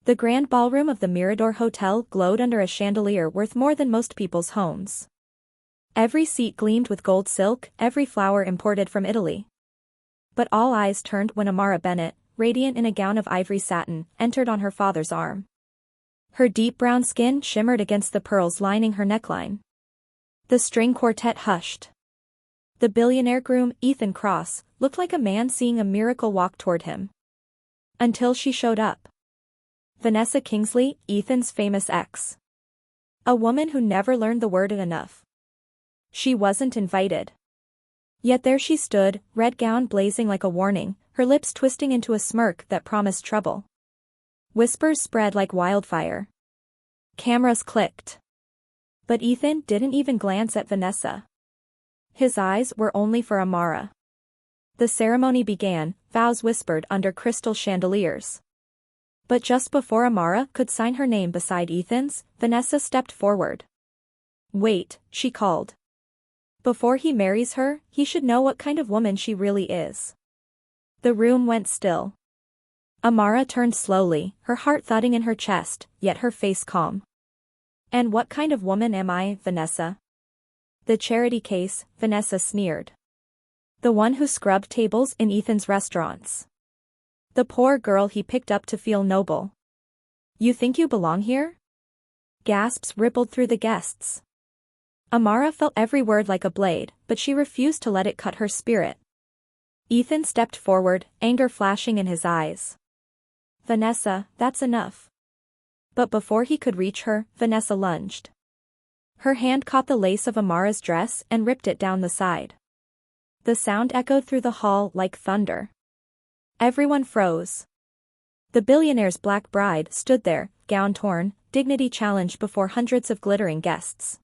The grand ballroom of the Mirador Hotel glowed under a chandelier worth more than most people's homes. Every seat gleamed with gold silk, every flower imported from Italy. But all eyes turned when Amara Bennett, radiant in a gown of ivory satin, entered on her father's arm. Her deep brown skin shimmered against the pearls lining her neckline. The string quartet hushed. The billionaire groom, Ethan Cross, looked like a man seeing a miracle walk toward him. Until she showed up. Vanessa Kingsley, Ethan's famous ex. A woman who never learned the word enough. She wasn't invited. Yet there she stood, red gown blazing like a warning, her lips twisting into a smirk that promised trouble. Whispers spread like wildfire. Cameras clicked. But Ethan didn't even glance at Vanessa. His eyes were only for Amara. The ceremony began, vows whispered under crystal chandeliers. But just before Amara could sign her name beside Ethan's, Vanessa stepped forward. "Wait," she called. "Before he marries her, he should know what kind of woman she really is." The room went still. Amara turned slowly, her heart thudding in her chest, yet her face calm. "And what kind of woman am I, Vanessa?" "The charity case," Vanessa sneered. "The one who scrubbed tables in Ethan's restaurants. The poor girl he picked up to feel noble. You think you belong here?" Gasps rippled through the guests. Amara felt every word like a blade, but she refused to let it cut her spirit. Ethan stepped forward, anger flashing in his eyes. "Vanessa, that's enough." But before he could reach her, Vanessa lunged. Her hand caught the lace of Amara's dress and ripped it down the side. The sound echoed through the hall like thunder. Everyone froze. The billionaire's black bride stood there, gown torn, dignity challenged before hundreds of glittering guests.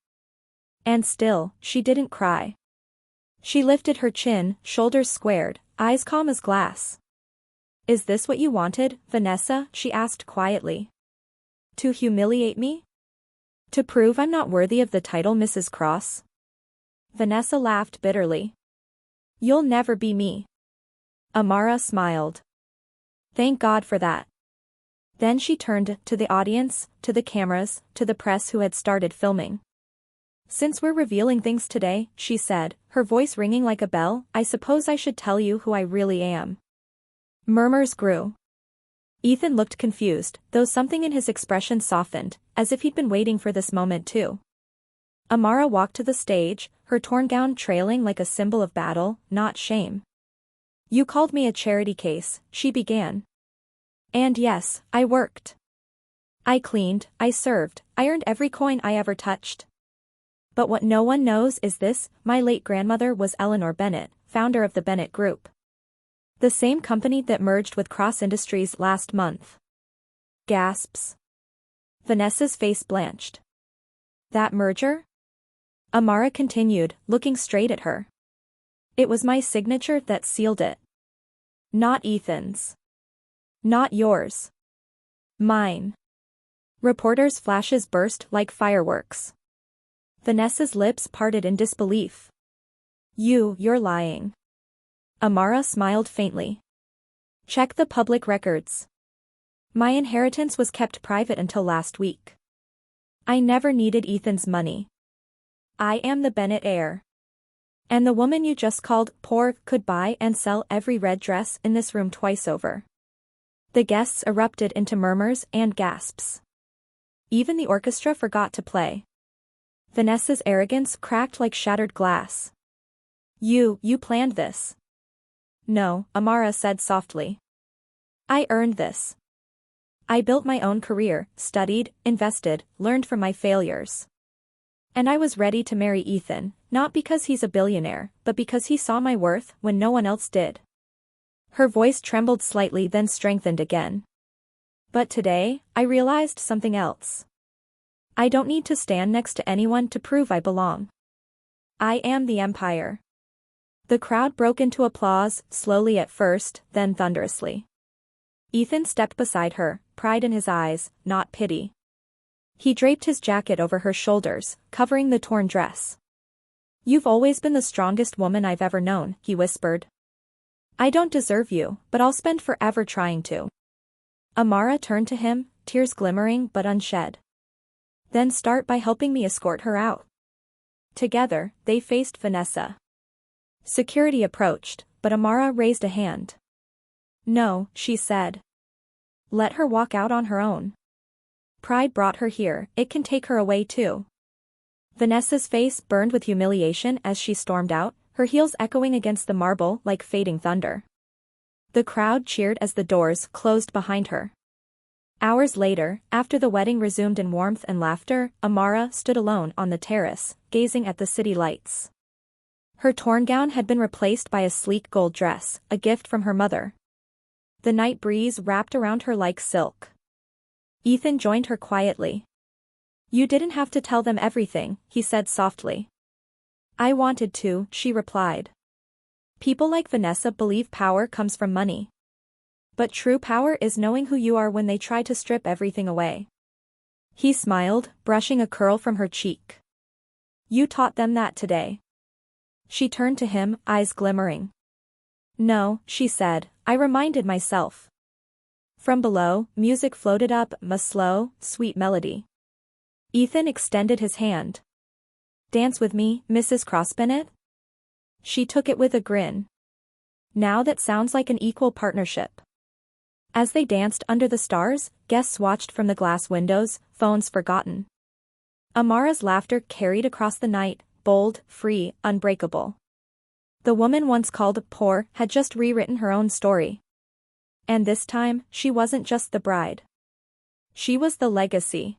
And still, she didn't cry. She lifted her chin, shoulders squared, eyes calm as glass. "Is this what you wanted, Vanessa?" she asked quietly. "To humiliate me? To prove I'm not worthy of the title Mrs. Cross?" Vanessa laughed bitterly. "You'll never be me." Amara smiled. "Thank God for that." Then she turned to the audience, to the cameras, to the press who had started filming. "Since we're revealing things today," she said, her voice ringing like a bell, "I suppose I should tell you who I really am." Murmurs grew. Ethan looked confused, though something in his expression softened, as if he'd been waiting for this moment too. Amara walked to the stage, her torn gown trailing like a symbol of battle, not shame. "You called me a charity case," she began. "And yes, I worked. I cleaned, I served, I earned every coin I ever touched. But what no one knows is this: my late grandmother was Eleanor Bennett, founder of the Bennett Group. The same company that merged with Cross Industries last month." Gasps. Vanessa's face blanched. "That merger?" Amara continued, looking straight at her. "It was my signature that sealed it. Not Ethan's. Not yours. Mine." Reporters' flashes burst like fireworks. Vanessa's lips parted in disbelief. You're lying." Amara smiled faintly. "Check the public records. My inheritance was kept private until last week. I never needed Ethan's money. I am the Bennett heir. And the woman you just called poor could buy and sell every red dress in this room twice over." The guests erupted into murmurs and gasps. Even the orchestra forgot to play. Vanessa's arrogance cracked like shattered glass. You planned this." "No," Amara said softly. "I earned this. I built my own career, studied, invested, learned from my failures. And I was ready to marry Ethan, not because he's a billionaire, but because he saw my worth when no one else did." Her voice trembled slightly then strengthened again. "But today, I realized something else. I don't need to stand next to anyone to prove I belong. I am the empire." The crowd broke into applause, slowly at first, then thunderously. Ethan stepped beside her, pride in his eyes, not pity. He draped his jacket over her shoulders, covering the torn dress. "You've always been the strongest woman I've ever known," he whispered. "I don't deserve you, but I'll spend forever trying to." Amara turned to him, tears glimmering but unshed. Then start by helping me escort her out. Together, they faced Vanessa. Security approached, but Amara raised a hand. No, she said. Let her walk out on her own. Pride brought her here, it can take her away too. Vanessa's face burned with humiliation as she stormed out, her heels echoing against the marble like fading thunder. The crowd cheered as the doors closed behind her. Hours later, after the wedding resumed in warmth and laughter, Amara stood alone on the terrace, gazing at the city lights. Her torn gown had been replaced by a sleek gold dress, a gift from her mother. The night breeze wrapped around her like silk. Ethan joined her quietly. You didn't have to tell them everything, he said softly. I wanted to, she replied. People like Vanessa believe power comes from money. But true power is knowing who you are when they try to strip everything away. He smiled, brushing a curl from her cheek. You taught them that today. She turned to him, eyes glimmering. No, she said, I reminded myself. From below, music floated up, a slow, sweet melody. Ethan extended his hand. Dance with me, Mrs. Crossbennett? She took it with a grin. Now that sounds like an equal partnership. As they danced under the stars, guests watched from the glass windows, phones forgotten. Amara's laughter carried across the night, bold, free, unbreakable. The woman once called poor had just rewritten her own story. And this time, she wasn't just the bride. She was the legacy.